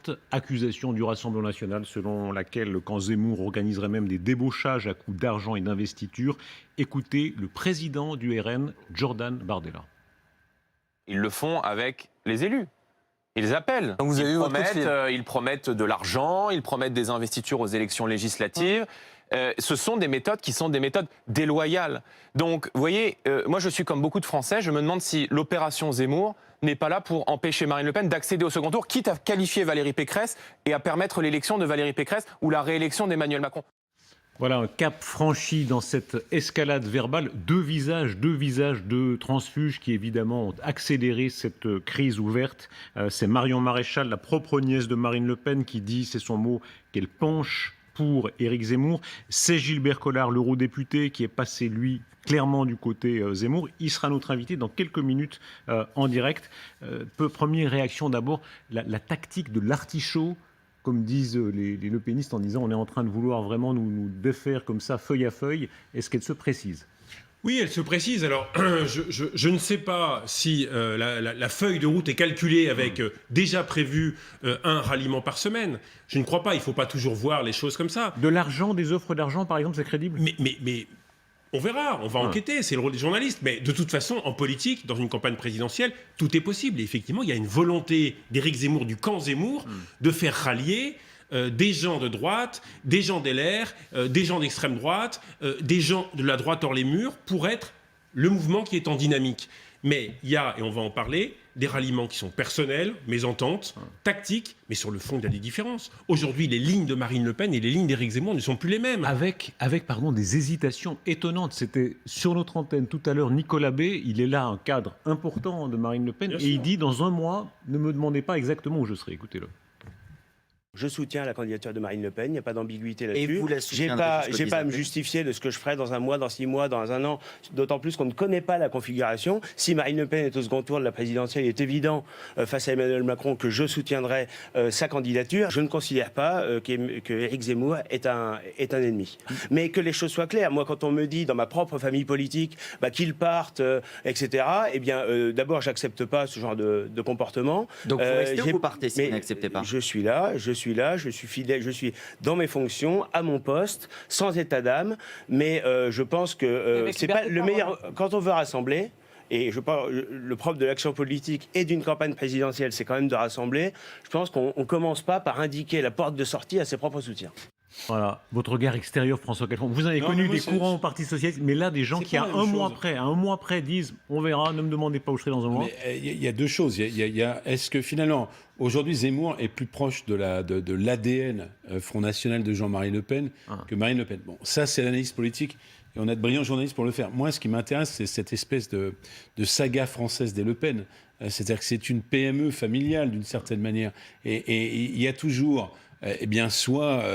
forte accusation du Rassemblement national selon laquelle le camp Zemmour organiserait même des débauchages à coups d'argent et d'investiture. Écoutez le président du RN, Jordan Bardella. Ils le font avec les élus. Ils appellent, Donc vous avez ils promettent de l'argent, ils promettent des investitures aux élections législatives. Ce sont des méthodes qui sont des méthodes déloyales. Donc, vous voyez, moi je suis comme beaucoup de Français, je me demande si l'opération Zemmour n'est pas là pour empêcher Marine Le Pen d'accéder au second tour, quitte à qualifier Valérie Pécresse et à permettre l'élection de Valérie Pécresse ou la réélection d'Emmanuel Macron. Voilà un cap franchi dans cette escalade verbale. Deux visages de transfuges qui évidemment ont accéléré cette crise ouverte. C'est Marion Maréchal, la propre nièce de Marine Le Pen, qui dit, c'est son mot, qu'elle penche pour Éric Zemmour. C'est Gilbert Collard, l'eurodéputé, qui est passé, lui, clairement du côté Zemmour. Il sera notre invité dans quelques minutes en direct. Première réaction d'abord, la tactique de l'artichaut, comme disent les Le Penistes, en disant on est en train de vouloir vraiment nous défaire comme ça, feuille à feuille. Est-ce qu'elle se précise ? Oui, elle se précise. Alors, je ne sais pas si la feuille de route est calculée avec déjà prévu un ralliement par semaine. Je ne crois pas. Il ne faut pas toujours voir les choses comme ça. De l'argent, des offres d'argent, par exemple, c'est crédible ? Mais on verra, on va enquêter, c'est le rôle des journalistes. Mais de toute façon, en politique, dans une campagne présidentielle, tout est possible. Et effectivement, il y a une volonté d'Éric Zemmour, du camp Zemmour, de faire rallier des gens de droite, des gens d'LR, des gens d'extrême droite, des gens de la droite hors les murs, pour être le mouvement qui est en dynamique. Mais il y a, et on va en parler, des ralliements qui sont personnels, mésententes, tactiques, mais sur le fond, il y a des différences. Aujourd'hui, les lignes de Marine Le Pen et les lignes d'Éric Zemmour ne sont plus les mêmes. Avec des hésitations étonnantes. C'était sur notre antenne tout à l'heure, Nicolas B. Il est là, un cadre important de Marine Le Pen, Bien et sûr. il dit, dans un mois, ne me demandez pas exactement où je serai. Écoutez-le. Je soutiens la candidature de Marine Le Pen, il n'y a pas d'ambiguïté là-dessus. Et vous la soutiendrez J'ai pas à me justifier de ce que je ferai dans un mois, dans 6 mois, dans un an, d'autant plus qu'on ne connaît pas la configuration. Si Marine Le Pen est au second tour de la présidentielle, il est évident face à Emmanuel Macron que je soutiendrai sa candidature. Je ne considère pas qu'Éric Zemmour est un ennemi. Mais que les choses soient claires. Moi, quand on me dit dans ma propre famille politique qu'il parte, etc., eh bien, d'abord, j'accepte pas ce genre de comportement. Donc vous restez ou vous partez si vous n'acceptez pas ? Je suis là, je suis fidèle, je suis dans mes fonctions, à mon poste, sans état d'âme, mais je pense que c'est pas le meilleur. Quand on veut rassembler, et je pense le propre de l'action politique et d'une campagne présidentielle, c'est quand même de rassembler, je pense qu'on ne commence pas par indiquer la porte de sortie à ses propres soutiens. Voilà, votre regard extérieur, François Calfon. Vous avez connu des courants au Parti Socialiste, mais là, des gens qui, à un mois près, disent « on verra, ne me demandez pas où je serai dans un mois ». Il y a deux choses. Est-ce que finalement, aujourd'hui, Zemmour est plus proche de l'ADN Front National de Jean-Marie Le Pen que Marine Le Pen ? Bon, ça, c'est l'analyse politique. Et on a de brillants journalistes pour le faire. Moi, ce qui m'intéresse, c'est cette espèce de saga française des Le Pen. C'est-à-dire que c'est une PME familiale, d'une certaine manière. Et il y a toujours... eh bien, soit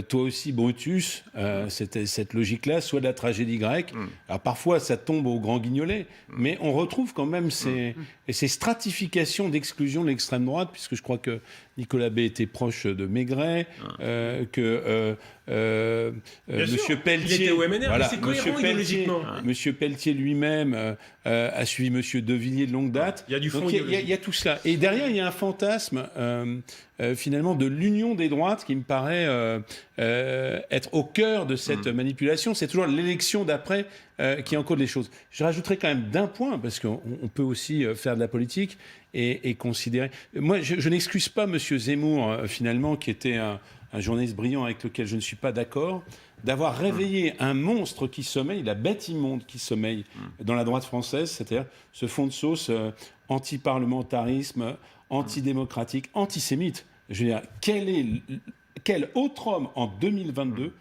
toi aussi, Brutus, cette logique-là, soit de la tragédie grecque. Alors parfois, ça tombe au grand guignolet, mais on retrouve quand même ces stratifications d'exclusion de l'extrême droite, puisque je crois que Nicolas B était proche de Maigret, que Monsieur Pelletier... Il était au MNR, voilà, mais c'est cohérent idéologiquement. Monsieur Pelletier lui-même a suivi Monsieur De Villiers de longue date. Il y a du fond Donc, il y a tout cela. Et derrière, il y a un fantasme, finalement, de l'union des droites qui me paraît être au cœur de cette manipulation. C'est toujours l'élection d'après qui encode les choses. Je rajouterai quand même d'un point, parce qu'on peut aussi faire de la politique et considérer... Moi, je n'excuse pas M. Zemmour, finalement, qui était un journaliste brillant avec lequel je ne suis pas d'accord, d'avoir réveillé un monstre qui sommeille, la bête immonde qui sommeille dans la droite française, c'est-à-dire ce fond de sauce anti-parlementarisme, antidémocratique, antisémite. Je veux dire, quel autre homme en 2022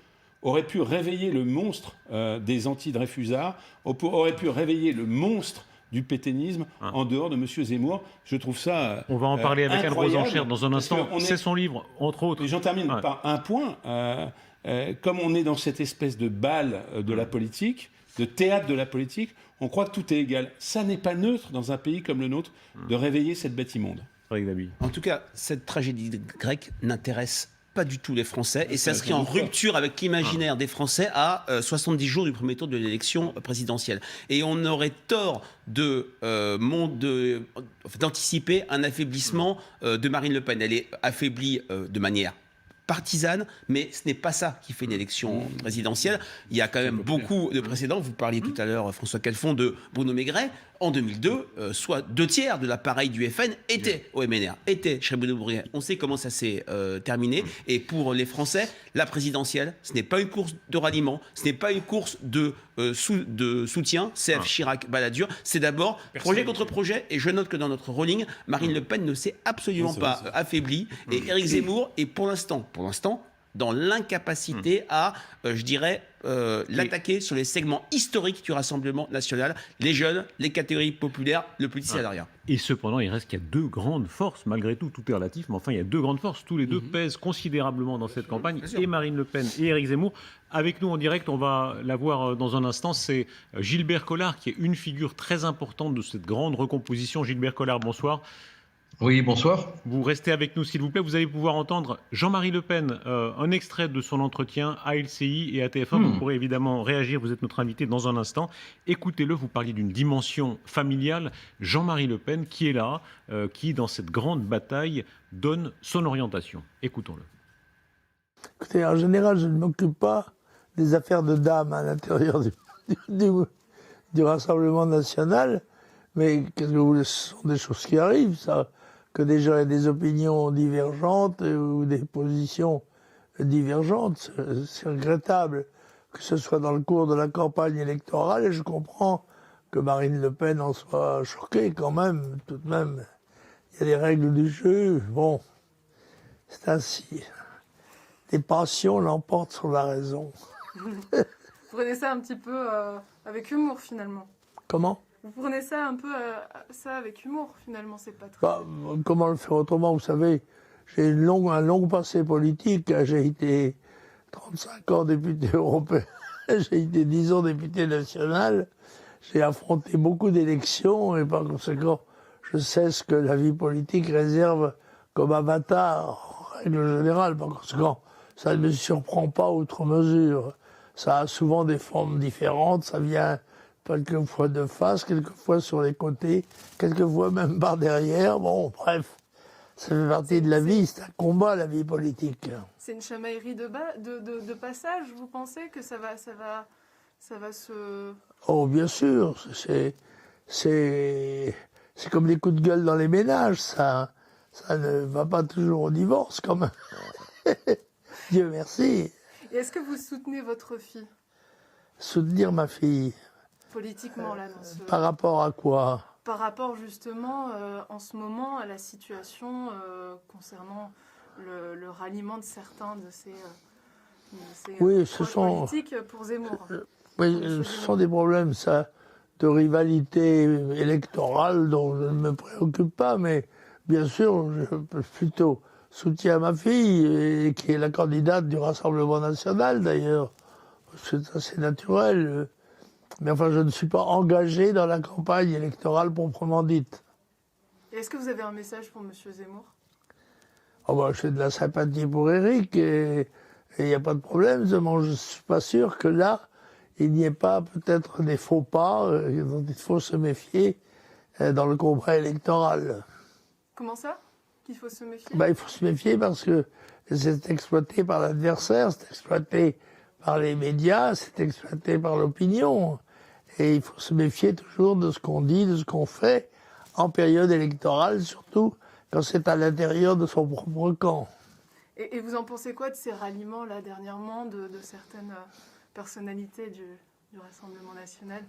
aurait pu réveiller le monstre des anti-Dreyfusards, aurait pu réveiller le monstre du pétainisme en dehors de M. Zemmour? Je trouve ça On va en parler avec Anne Rosenchère dans un instant. C'est C'est son livre, entre autres. Et j'en termine par un point. Comme on est dans cette espèce de bal de la politique, de théâtre de la politique, on croit que tout est égal. Ça n'est pas neutre dans un pays comme le nôtre de réveiller cette bête immonde. En tout cas, cette tragédie grecque n'intéresse pas du tout les Français et s'inscrit en rupture avec l'imaginaire des Français à 70 jours du premier tour de l'élection présidentielle. Et on aurait tort d'anticiper un affaiblissement de Marine Le Pen. Elle est affaiblie de manière partisane, mais ce n'est pas ça qui fait une élection présidentielle. Il y a quand même beaucoup de précédents. Vous parliez tout à l'heure, François Calfon, de Bruno Maigret. En 2002, soit 2/3 de l'appareil du FN était au MNR, était chez Bruno Maigret. On sait comment ça s'est terminé. Et pour les Français, la présidentielle, ce n'est pas une course de ralliement, ce n'est pas une course de soutien, CF Chirac, Balladur. C'est d'abord projet contre projet. Et je note que dans notre rolling, Marine Le Pen ne s'est absolument pas affaiblie. Et Éric Zemmour est pour l'instant, dans l'incapacité à, je dirais, l'attaquer sur les segments historiques du Rassemblement national, les jeunes, les catégories populaires, le petit salariat. Et cependant, il reste qu'il y a deux grandes forces, malgré tout est relatif, mais enfin, il y a deux grandes forces. Tous les deux pèsent considérablement dans cette campagne, et Marine Le Pen et Éric Zemmour. Avec nous en direct, on va la voir dans un instant, c'est Gilbert Collard, qui est une figure très importante de cette grande recomposition. Gilbert Collard, bonsoir. Oui, bonsoir. Vous restez avec nous, s'il vous plaît. Vous allez pouvoir entendre Jean-Marie Le Pen, un extrait de son entretien à LCI et à TF1. Vous pourrez évidemment réagir. Vous êtes notre invité dans un instant. Écoutez-le. Vous parliez d'une dimension familiale. Jean-Marie Le Pen, qui est là, qui, dans cette grande bataille, donne son orientation. Écoutons-le. Écoutez, en général, je ne m'occupe pas des affaires de dames à l'intérieur du Rassemblement national. Mais qu'est-ce que vous voulez, ce sont des choses qui arrivent, ça. Que des gens aient des opinions divergentes ou des positions divergentes, c'est regrettable que ce soit dans le cours de la campagne électorale, et je comprends que Marine Le Pen en soit choquée quand même, tout de même. Il y a des règles du jeu, bon, c'est ainsi. Les passions l'emportent sur la raison. Vous prenez ça un petit peu avec humour finalement. Comment ? Vous prenez ça un peu ça avec humour, finalement, c'est pas très... Comment le faire autrement? Vous savez, j'ai un long passé politique. J'ai été 35 ans député européen, j'ai été 10 ans député national. J'ai affronté beaucoup d'élections et par conséquent, je sais ce que la vie politique réserve comme avatar, en règle générale. Par conséquent, ça ne me surprend pas outre mesure. Ça a souvent des formes différentes, ça vient... quelquefois de face, quelquefois sur les côtés, quelquefois même par derrière. Bon, bref, ça fait partie de la vie, c'est un combat, la vie politique. C'est une chamaillerie de passage, vous pensez que ça va se... Oh, bien sûr, c'est comme des coups de gueule dans les ménages, ça ne va pas toujours au divorce, quand même. Dieu merci. Et est-ce que vous soutenez votre fille? Soutenir ma fille? Politiquement, là, Par rapport à quoi? Par rapport, justement, en ce moment, à la situation concernant le ralliement de certains de ces politiques pour Zemmour. Oui, ce sont des problèmes, ça, de rivalité électorale dont je ne me préoccupe pas, mais bien sûr, je plutôt soutiens ma fille, qui est la candidate du Rassemblement national, d'ailleurs. C'est assez naturel. Mais enfin, je ne suis pas engagé dans la campagne électorale proprement dite. Et est-ce que vous avez un message pour M. Zemmour? J'ai de la sympathie pour Éric et il n'y a pas de problème. Seulement, je ne suis pas sûr que là, il n'y ait pas peut-être des faux pas dont il faut se méfier dans le combat électoral. Comment ça? Qu'il faut se méfier? Il faut se méfier parce que c'est exploité par l'adversaire, c'est exploité par les médias, c'est exploité par l'opinion. Et il faut se méfier toujours de ce qu'on dit, de ce qu'on fait, en période électorale, surtout quand c'est à l'intérieur de son propre camp. Et vous en pensez quoi de ces ralliements, là, dernièrement, de certaines personnalités du Rassemblement national?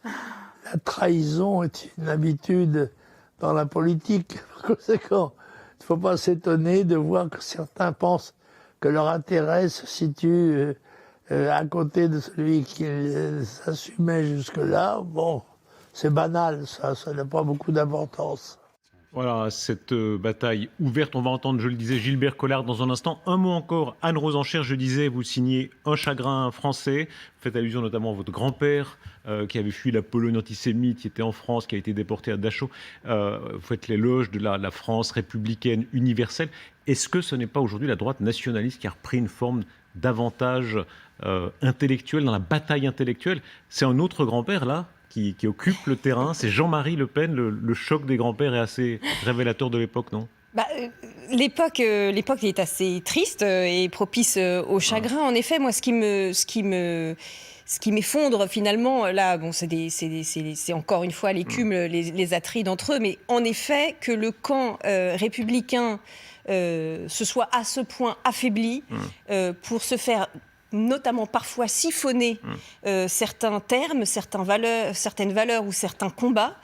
La trahison est une habitude dans la politique. Par conséquent, il ne faut pas s'étonner de voir que certains pensent que leur intérêt se situe à côté de celui qu'ils assumaient jusque-là. Bon, c'est banal, ça n'a pas beaucoup d'importance. Voilà, cette bataille ouverte. On va entendre, je le disais, Gilbert Collard dans un instant. Un mot encore, Anne Rosenchère, je disais, vous signez Un chagrin français. Vous faites allusion notamment à votre grand-père qui avait fui la Pologne antisémite, qui était en France, qui a été déporté à Dachau. Vous faites l'éloge de la France républicaine universelle. Est-ce que ce n'est pas aujourd'hui la droite nationaliste qui a repris une forme d'avantage intellectuel dans la bataille intellectuelle? C'est un autre grand-père, là, qui occupe le terrain, c'est Jean-Marie Le Pen. Le choc des grands-pères est assez révélateur de l'époque, non? L'époque est assez triste et propice au chagrin. En effet, moi, ce qui m'effondre finalement, là, bon, c'est encore une fois l'écume, les atrides entre eux, mais en effet, que le camp républicain se soit à ce point affaibli pour se faire notamment parfois siphonner certains termes, certaines valeurs ou certains combats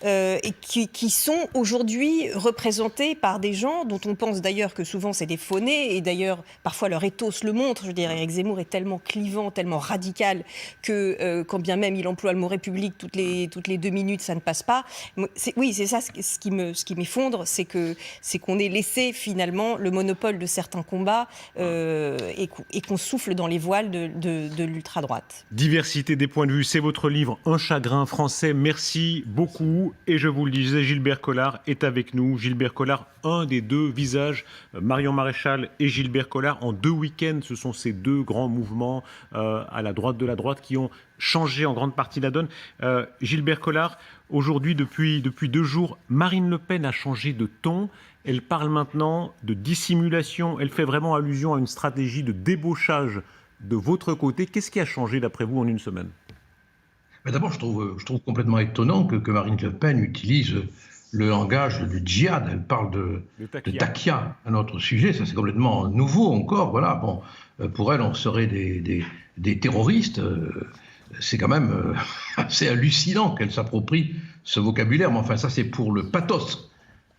et qui sont aujourd'hui représentés par des gens dont on pense d'ailleurs que souvent c'est des faunés, et d'ailleurs parfois leur ethos le montre. Je veux dire, Éric Zemmour est tellement clivant, tellement radical que quand bien même il emploie le mot République toutes les 2 minutes, ça ne passe pas. Oui, c'est ça ce qui m'effondre, c'est qu'on ait laissé finalement le monopole de certains combats et qu'on souffle dans les voiles de l'ultra-droite. Diversité des points de vue, c'est votre livre Un chagrin français. Merci beaucoup. Et je vous le disais, Gilbert Collard est avec nous. Gilbert Collard, un des deux visages, Marion Maréchal et Gilbert Collard, en 2 week-ends, ce sont ces 2 grands mouvements à la droite de la droite qui ont changé en grande partie la donne. Gilbert Collard, aujourd'hui, depuis 2 jours, Marine Le Pen a changé de ton. Elle parle maintenant de dissimulation. Elle fait vraiment allusion à une stratégie de débauchage de votre côté. Qu'est-ce qui a changé d'après vous en 1 semaine? D'abord, je trouve complètement étonnant que Marine Le Pen utilise le langage du djihad. Elle parle de taqia, un autre sujet. Ça, c'est complètement nouveau encore. Voilà. Bon, pour elle, on serait des terroristes. C'est quand même assez hallucinant qu'elle s'approprie ce vocabulaire. Mais enfin, ça, c'est pour le pathos,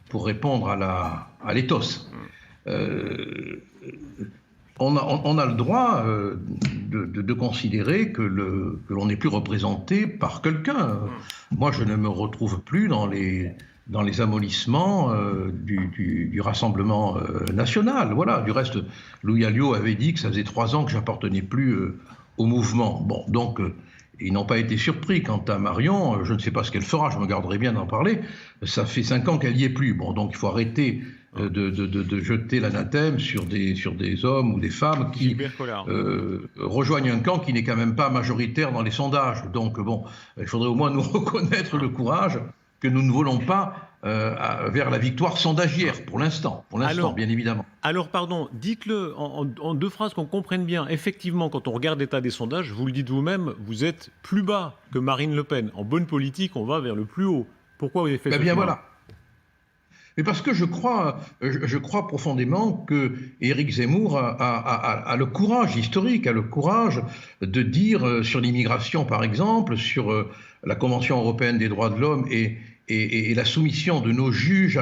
pour répondre à l'éthos. On a le droit de considérer que l'on n'est plus représenté par quelqu'un. Moi, je ne me retrouve plus dans les amollissements du Rassemblement national. Voilà. Du reste, Louis Alliot avait dit que ça faisait 3 ans que j'appartenais plus au mouvement. Bon, donc, ils n'ont pas été surpris. Quant à Marion, je ne sais pas ce qu'elle fera, je me garderai bien d'en parler. Ça fait 5 ans qu'elle n'y est plus. Bon, donc il faut arrêter de jeter l'anathème sur des hommes ou des femmes qui rejoignent un camp qui n'est quand même pas majoritaire dans les sondages. Donc bon, il faudrait au moins nous reconnaître le courage que nous ne volons pas vers la victoire sondagière, pour l'instant, bien évidemment. Alors, pardon, dites-le en 2 phrases qu'on comprenne bien. Effectivement, quand on regarde l'état des sondages, vous le dites vous-même, vous êtes plus bas que Marine Le Pen. En bonne politique, on va vers le plus haut. Pourquoi vous avez fait ça? Bien voilà. Mais parce que je crois profondément que Éric Zemmour a le courage historique, a le courage de dire sur l'immigration, par exemple, sur la Convention européenne des droits de l'homme et la soumission de nos juges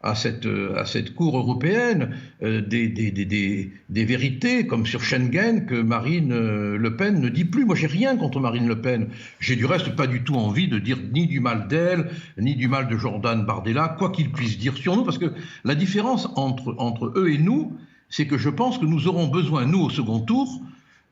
à cette Cour européenne des vérités, comme sur Schengen, que Marine Le Pen ne dit plus. Moi, j'ai rien contre Marine Le Pen. J'ai du reste pas du tout envie de dire ni du mal d'elle, ni du mal de Jordan Bardella, quoi qu'il puisse dire sur nous, parce que la différence entre eux et nous, c'est que je pense que nous aurons besoin, nous, au second tour,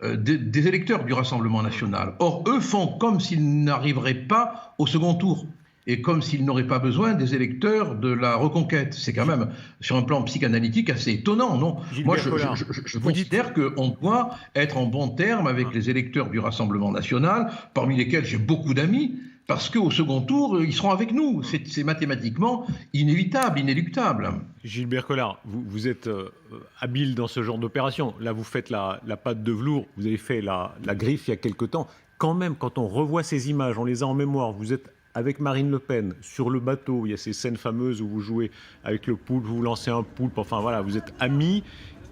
des électeurs du Rassemblement national. Or, eux font comme s'ils n'arriveraient pas au second tour. Et comme s'ils n'auraient pas besoin des électeurs de la Reconquête. C'est quand même, sur un plan psychanalytique, assez étonnant, non? Moi, je considère qu'on doit être en bon terme avec les électeurs du Rassemblement national, parmi lesquels j'ai beaucoup d'amis, parce qu'au second tour, ils seront avec nous. C'est mathématiquement inévitable, inéluctable. Gilbert Collard, vous êtes habile dans ce genre d'opération. Là, vous faites la pâte de velours, vous avez fait la griffe il y a quelque temps. Quand même, quand on revoit ces images, on les a en mémoire, vous êtes avec Marine Le Pen, sur le bateau, il y a ces scènes fameuses où vous jouez avec le poulpe, vous lancez un poulpe, enfin voilà, vous êtes amis.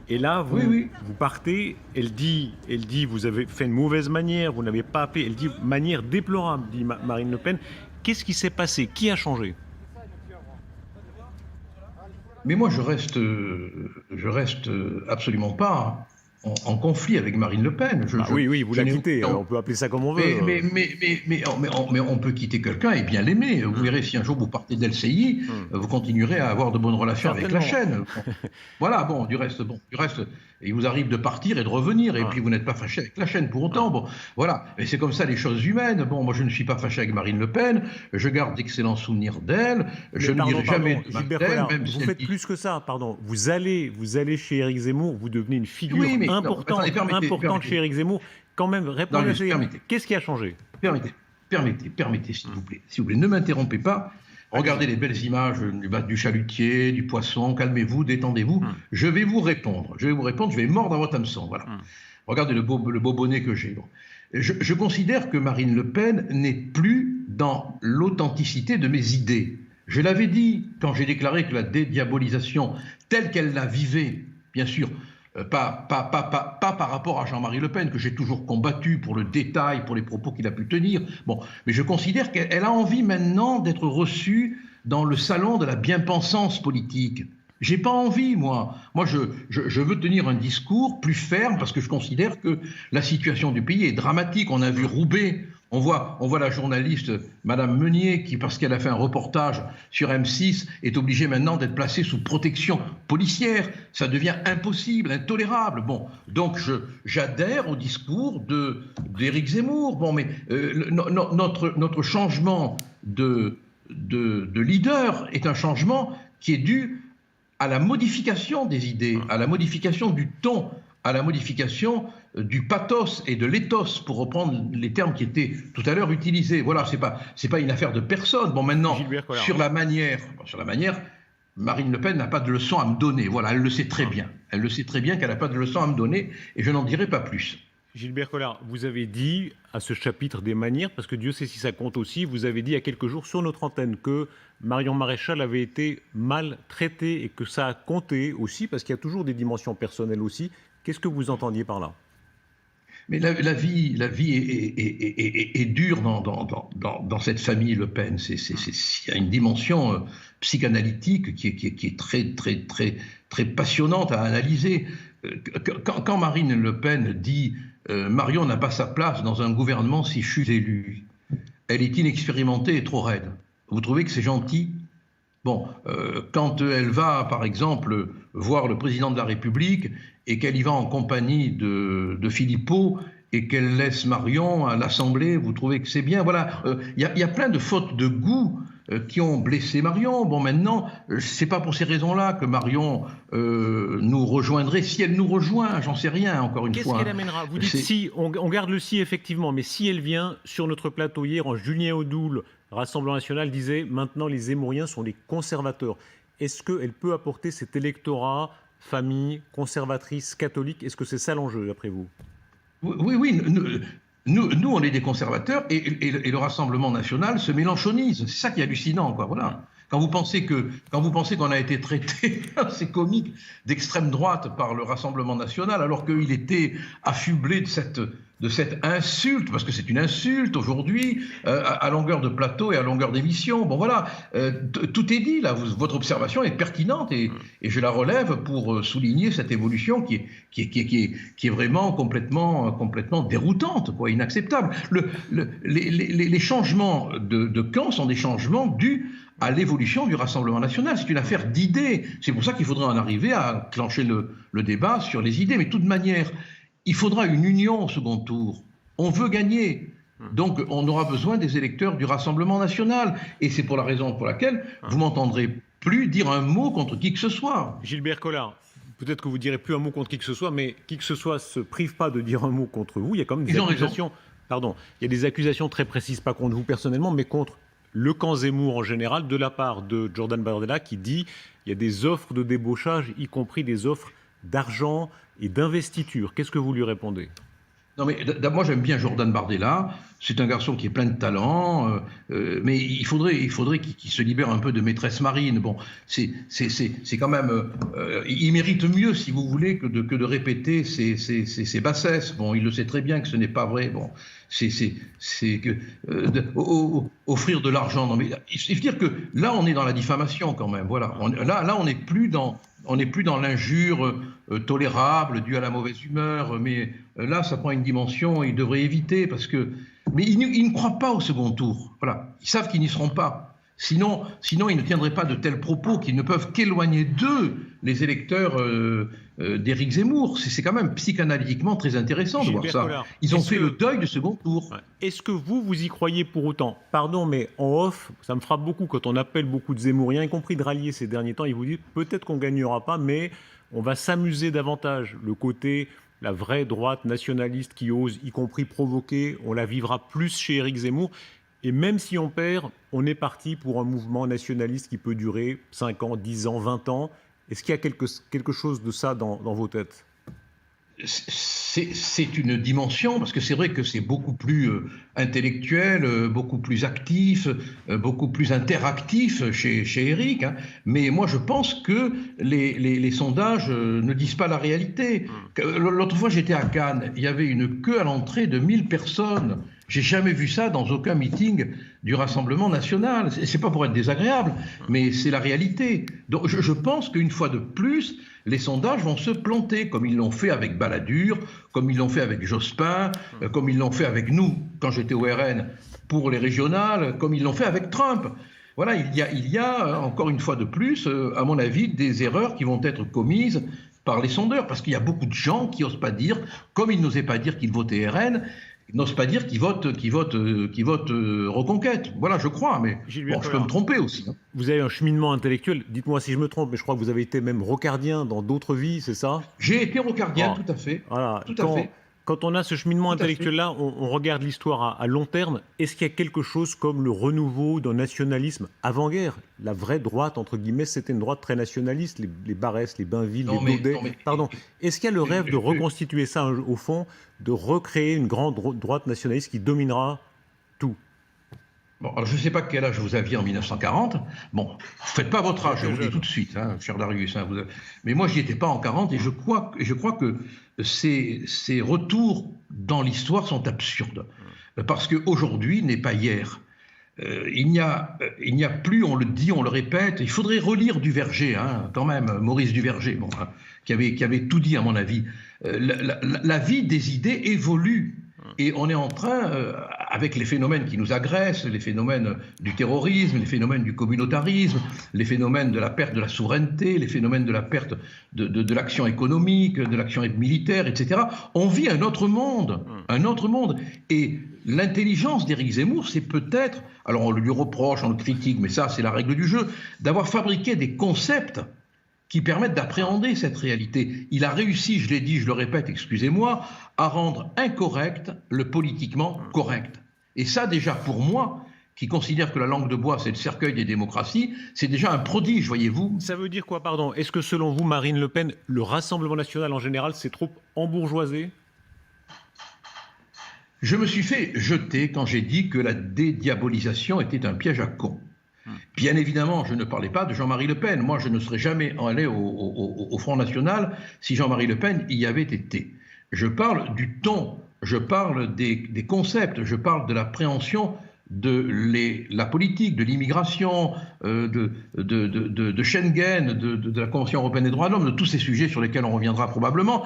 Et là, vous partez, elle dit, vous avez fait une mauvaise manière, vous n'avez pas appelé, elle dit manière déplorable, dit Marine Le Pen. Qu'est-ce qui s'est passé? Qui a changé? Mais moi, je reste absolument pas en conflit avec Marine Le Pen. Oui, vous la quittez, on peut appeler ça comme on veut. Mais on peut quitter quelqu'un et bien l'aimer. Vous verrez, si un jour vous partez d'LCI, vous continuerez à avoir de bonnes relations avec la chaîne. Voilà, bon, du reste, il vous arrive de partir et de revenir, et puis vous n'êtes pas fâché avec la chaîne pour autant. Bon, voilà, et c'est comme ça les choses humaines. Bon, moi je ne suis pas fâché avec Marine Le Pen, je garde d'excellents souvenirs d'elle, je ne dirai jamais de Gilbert d'elle, Collard, même vous si elle faites dit- plus que ça, pardon. Vous allez chez Éric Zemmour, vous devenez une figure Oui, mais non, importante, attendez, permettez. chez Éric Zemmour. Quand même, répondez à ça. permettez. Qu'est-ce qui a changé? Permettez, s'il vous plaît. S'il vous plaît, ne m'interrompez pas. Regardez les belles images du chalutier, du poisson, calmez-vous, détendez-vous. Je vais vous répondre, je vais mordre à votre hameçon. Voilà. Regardez le beau bonnet que j'ai. Bon. Je considère que Marine Le Pen n'est plus dans l'authenticité de mes idées. Je l'avais dit quand j'ai déclaré que la dédiabolisation telle qu'elle la vivait, bien sûr, pas par rapport à Jean-Marie Le Pen, que j'ai toujours combattu pour le détail, pour les propos qu'il a pu tenir. Bon, mais je considère qu'elle a envie maintenant d'être reçue dans le salon de la bien-pensance politique. J'ai pas envie, moi. Moi, je veux tenir un discours plus ferme parce que je considère que la situation du pays est dramatique. On a vu Roubaix. On voit la journaliste Madame Meunier qui, parce qu'elle a fait un reportage sur M6, est obligée maintenant d'être placée sous protection policière. Ça devient impossible, intolérable. Bon, donc j'adhère au discours d'Éric Zemmour. Bon, mais notre changement de leader est un changement qui est dû à la modification des idées, à la modification du ton, à la modification du pathos et de l'éthos, pour reprendre les termes qui étaient tout à l'heure utilisés. Voilà, c'est pas une affaire de personne. Bon, maintenant, sur la manière, Marine Le Pen n'a pas de leçon à me donner. Voilà, elle le sait très bien. Elle le sait très bien qu'elle n'a pas de leçon à me donner, et je n'en dirai pas plus. Gilbert Collard, vous avez dit à ce chapitre des manières, parce que Dieu sait si ça compte aussi, vous avez dit il y a quelques jours sur notre antenne que Marion Maréchal avait été mal traitée et que ça a compté aussi, parce qu'il y a toujours des dimensions personnelles aussi. Qu'est-ce que vous entendiez par là? Mais la vie est dure dans cette famille Le Pen. Il y a une dimension psychanalytique qui est très passionnante à analyser. Quand Marine Le Pen dit Marion n'a pas sa place dans un gouvernement si je suis élu, elle est inexpérimentée et trop raide. Vous trouvez que c'est gentil? Bon, quand elle va, par exemple, voir le président de la République et qu'elle y va en compagnie de Philippot et qu'elle laisse Marion à l'Assemblée, vous trouvez que c'est bien? Voilà, y a plein de fautes de goût qui ont blessé Marion. Bon, maintenant, c'est pas pour ces raisons-là que Marion nous rejoindrait. Si elle nous rejoint, j'en sais rien, encore une fois. Qu'est-ce qu'elle amènera? Vous dites si, on garde le si, effectivement, mais si elle vient sur notre plateau hier, Julien Audoul, Rassemblement National, disait « Maintenant, les Zemmouriens sont les conservateurs ». Est-ce qu'elle peut apporter cet électorat, famille, conservatrice, catholique? Est-ce que c'est ça l'enjeu, d'après vous? Oui. Nous, on est des conservateurs et le Rassemblement National se mélanchonise. C'est ça qui est hallucinant, quoi. Voilà. Quand vous pensez qu'on a été traité, c'est comique, d'extrême droite par le Rassemblement National, alors qu'il était affublé de cette insulte, parce que c'est une insulte aujourd'hui, à longueur de plateau et à longueur d'émission. Bon voilà, tout est dit là, votre observation est pertinente et je la relève pour souligner cette évolution qui est vraiment complètement déroutante, quoi, inacceptable. Les changements de camp sont des changements dus à l'évolution du Rassemblement National. C'est une affaire d'idées. C'est pour ça qu'il faudrait en arriver à clencher le débat sur les idées. Mais de toute manière, il faudra une union au second tour. On veut gagner. Donc on aura besoin des électeurs du Rassemblement National. Et c'est pour la raison pour laquelle vous m'entendrez plus dire un mot contre qui que ce soit. Gilbert Collard, peut-être que vous direz plus un mot contre qui que ce soit, mais qui que ce soit se prive pas de dire un mot contre vous. Il y a quand même des accusations. Pardon, il y a des accusations très précises, pas contre vous personnellement, mais contre le camp Zemmour en général, de la part de Jordan Bardella qui dit il y a des offres de débauchage, y compris des offres d'argent et d'investiture. Qu'est-ce que vous lui répondez? Non mais moi j'aime bien Jordan Bardella, c'est un garçon qui est plein de talent, mais il faudrait qu'il se libère un peu de maîtresse Marine. Bon, c'est quand même, il mérite mieux si vous voulez que de répéter ses bassesses. Bon, il le sait très bien que ce n'est pas vrai. Bon, offrir de l'argent. Non mais il faut dire que là on est dans la diffamation quand même. Voilà, là on n'est plus dans On n'est plus dans l'injure tolérable due à la mauvaise humeur, mais là, ça prend une dimension, ils devraient éviter, parce que... Mais ils ne croient pas au second tour. Voilà. Ils savent qu'ils n'y seront pas. Sinon, ils ne tiendraient pas de tels propos qui ne peuvent qu'éloigner d'eux les électeurs d'Éric Zemmour. C'est quand même psychanalytiquement très intéressant de voir ça. Collard, ils ont fait le deuil du second tour. Est-ce que vous y croyez pour autant? Pardon, mais en off, ça me frappe beaucoup quand on appelle beaucoup de Zemmouriens, y compris de rallier ces derniers temps, ils vous disent peut-être qu'on ne gagnera pas, mais on va s'amuser davantage. Le côté, la vraie droite nationaliste qui ose, y compris provoquer, on la vivra plus chez Éric Zemmour. Et même si on perd, on est parti pour un mouvement nationaliste qui peut durer 5 ans, 10 ans, 20 ans. Est-ce qu'il y a quelque chose de ça dans vos têtes? C'est une dimension, parce que c'est vrai que c'est beaucoup plus intellectuel, beaucoup plus actif, beaucoup plus interactif chez Éric. Hein. Mais moi, je pense que les sondages ne disent pas la réalité. L'autre fois, j'étais à Cannes, il y avait une queue à l'entrée de 1000 personnes. J'ai jamais vu ça dans aucun meeting du Rassemblement national. C'est pas pour être désagréable, mais c'est la réalité. Donc je pense qu'une fois de plus, les sondages vont se planter, comme ils l'ont fait avec Balladur, comme ils l'ont fait avec Jospin, comme ils l'ont fait avec nous, quand j'étais au RN, pour les régionales, comme ils l'ont fait avec Trump. Voilà, il y a encore une fois de plus, à mon avis, des erreurs qui vont être commises par les sondeurs, parce qu'il y a beaucoup de gens qui n'osent pas dire, comme ils n'osaient pas dire qu'ils votaient RN, ils n'osent pas dire qu'ils votent Reconquête. Voilà, je crois, mais bon, je peux me tromper aussi. Hein. Vous avez un cheminement intellectuel, dites-moi si je me trompe, mais je crois que vous avez été même rocardien dans d'autres vies, c'est ça? J'ai été rocardien, tout à fait. Voilà. Tout à fait. Quand on a ce cheminement intellectuel-là, on regarde l'histoire à long terme. Est-ce qu'il y a quelque chose comme le renouveau d'un nationalisme avant-guerre? La vraie droite, entre guillemets, c'était une droite très nationaliste, les Barès, les Bainville, les Daudet. Pardon. Est-ce qu'il y a le rêve de reconstituer ça, au fond, de recréer une grande droite nationaliste qui dominera tout? Bon, alors je ne sais pas quel âge vous aviez en 1940. Bon, faites pas votre âge, je vous le dis tout de suite, hein, cher Darius. Hein, mais moi, j'y étais pas en 40 et je crois que ces retours dans l'histoire sont absurdes. Parce qu'aujourd'hui n'est pas hier. Il n'y a plus, on le dit, on le répète, il faudrait relire Duverger, hein, quand même, Maurice Duverger, bon, hein, qui avait tout dit à mon avis. La vie des idées évolue. Et on est en train, avec les phénomènes qui nous agressent, les phénomènes du terrorisme, les phénomènes du communautarisme, les phénomènes de la perte de la souveraineté, les phénomènes de la perte de l'action économique, de l'action militaire, etc. On vit un autre monde, un autre monde. Et l'intelligence d'Éric Zemmour, c'est peut-être, alors on lui reproche, on le critique, mais ça c'est la règle du jeu, d'avoir fabriqué des concepts qui permettent d'appréhender cette réalité. Il a réussi, je l'ai dit, je le répète, excusez-moi, à rendre incorrect le politiquement correct. Et ça, déjà, pour moi, qui considère que la langue de bois, c'est le cercueil des démocraties, c'est déjà un prodige, voyez-vous. Ça veut dire quoi, pardon? Est-ce que, selon vous, Marine Le Pen, le Rassemblement national en général, c'est trop embourgeoisé? Je me suis fait jeter quand j'ai dit que la dédiabolisation était un piège à con. Bien évidemment, je ne parlais pas de Jean-Marie Le Pen. Moi, je ne serais jamais allé au Front National si Jean-Marie Le Pen y avait été. Je parle du ton, je parle des concepts, je parle de l'appréhension de la politique, de l'immigration, de Schengen, de la Convention européenne des droits de l'homme, de tous ces sujets sur lesquels on reviendra probablement.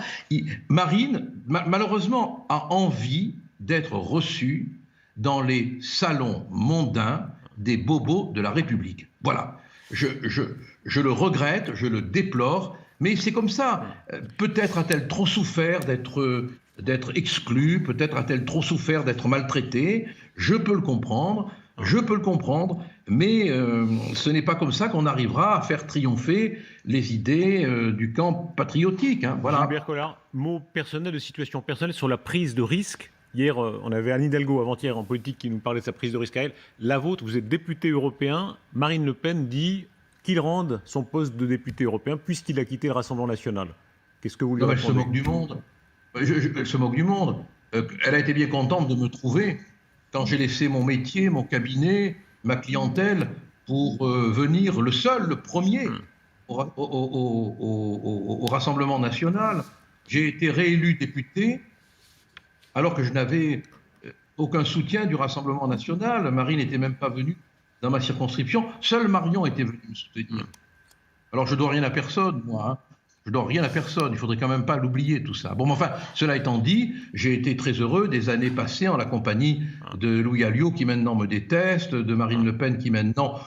Marine, malheureusement, a envie d'être reçue dans les salons mondains des bobos de la République. Voilà. Je le regrette, je le déplore, mais c'est comme ça. Peut-être a-t-elle trop souffert d'être exclue, peut-être a-t-elle trop souffert d'être maltraitée. Je peux le comprendre, mais ce n'est pas comme ça qu'on arrivera à faire triompher les idées du camp patriotique. Hein, voilà. Gilbert Collard, mot personnel, de situation personnelle sur la prise de risque. Hier, on avait Anne Hidalgo, avant-hier, en politique, qui nous parlait de sa prise de risque à elle. La vôtre, vous êtes député européen. Marine Le Pen dit qu'il rende son poste de député européen puisqu'il a quitté le Rassemblement national. Qu'est-ce que vous lui répondez? Elle se moque du monde. Elle se moque du monde. Elle a été bien contente de me trouver quand j'ai laissé mon métier, mon cabinet, ma clientèle pour venir le premier au Rassemblement national. J'ai été réélu député alors que je n'avais aucun soutien du Rassemblement national. Marine n'était même pas venue dans ma circonscription. Seul Marion était venu me soutenir. Alors je dois rien à personne, moi. Hein. Je dois rien à personne. Il faudrait quand même pas l'oublier, tout ça. Bon, mais enfin, cela étant dit, j'ai été très heureux des années passées en la compagnie de Louis Alliot, qui maintenant me déteste, de Marine Le Pen, qui maintenant,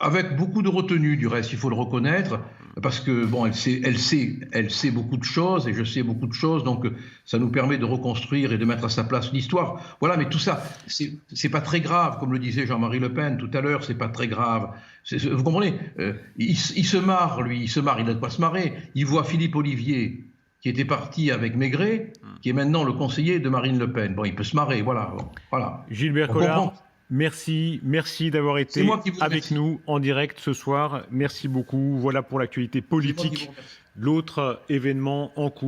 avec beaucoup de retenue, du reste, il faut le reconnaître, parce que bon, elle sait beaucoup de choses, et je sais beaucoup de choses, donc ça nous permet de reconstruire et de mettre à sa place l'histoire. Voilà, mais tout ça, c'est pas très grave, comme le disait Jean-Marie Le Pen tout à l'heure, c'est pas très grave. Vous comprenez, il se marre, lui, il n'a de quoi se marrer. Il voit Philippe Olivier, qui était parti avec Maigret, qui est maintenant le conseiller de Marine Le Pen. Bon, il peut se marrer, voilà. Voilà. Gilbert Collard, merci d'avoir été avec nous en direct ce soir. Merci beaucoup. Voilà pour l'actualité politique. L'autre événement en cours.